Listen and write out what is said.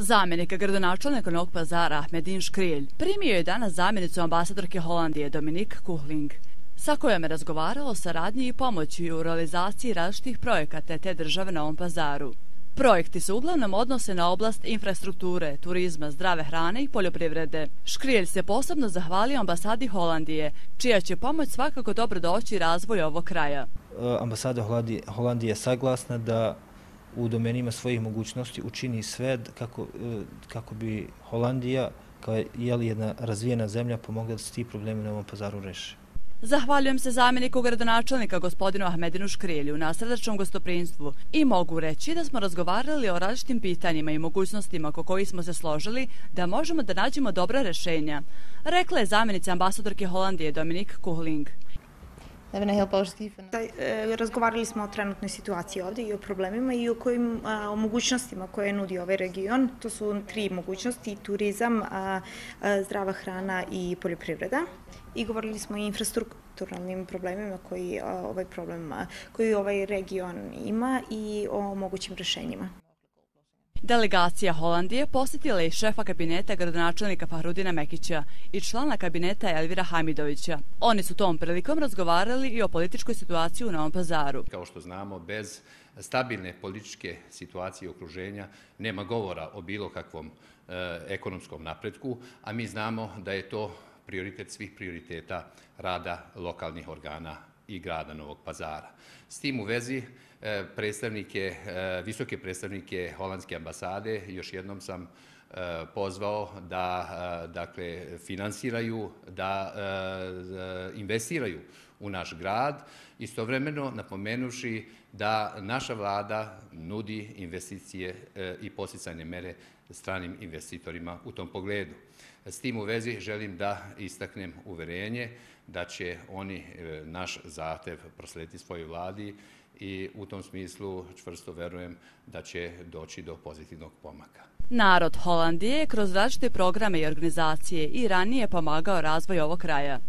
Zamjenik gradonačelnika Novog Pazara Ahmedin Škrilj primio je danas zamjenicu ambasadorke Holandije Dominique Kuhling, sa kojom je razgovarao o saradnji i pomoći u realizaciji različitih projekata te države na Novom Pazaru. Projekti se uglavnom odnose na oblast infrastrukture, turizma, zdrave hrane i poljoprivrede. Škrilj se posebno zahvalio ambasadi Holandije, čija će pomoć svakako dobro doći razvoju ovog kraja. Ambasada Holandije je saglasna da u domenima svojih mogućnosti učini sve kako bi Holandija, kao jedna razvijena zemlja, pomogla da se ti problemi na Novom Pazaru reše. Zahvaljujem se zamjeniku gradonačelnika gospodinu Ahmedinu Škrilju na srdačnom gostoprinstvu i mogu reći da smo razgovarali o različitim pitanjima i mogućnostima oko kojih smo se složili da možemo da nađemo dobra rješenja, rekla je zamjenica ambasadorke Holandije Dominique Kuhling. Razgovarali smo o trenutnoj situaciji ovdje i o problemima i o mogućnostima koje nudi ovaj region. To su 3 mogućnosti: turizam, zdrava hrana i poljoprivreda. I govorili smo i o infrastrukturalnim problemima koji ovaj region ima i o mogućim rješenjima. Delegacija Holandije posjetila je šefa kabineta gradonačelnika Fahrudina Mekića i člana kabineta Elvira Hamidovića. Oni su tom prilikom razgovarali i o političkoj situaciji u Novom Pazaru. Kao što znamo, bez stabilne političke situacije i okruženja nema govora o bilo kakvom ekonomskom napretku, a mi znamo da je to prioritet svih prioriteta rada lokalnih organa i grada Novog Pazara. S tim u vezi visoke predstavnike holandske ambasade još jednom sam pozvao da finansiraju, da investiraju u naš grad, istovremeno napomenuvši da naša vlada nudi investicije i podsticajne mere stranim investitorima u tom pogledu. S tim u vezi želim da istaknem uverenje da će oni naš zahtev proslijediti svojoj vladi i u tom smislu čvrsto verujem da će doći do pozitivnog pomaka. Narod Holandije kroz različite programe i organizacije i ranije pomagao razvoju ovog kraja.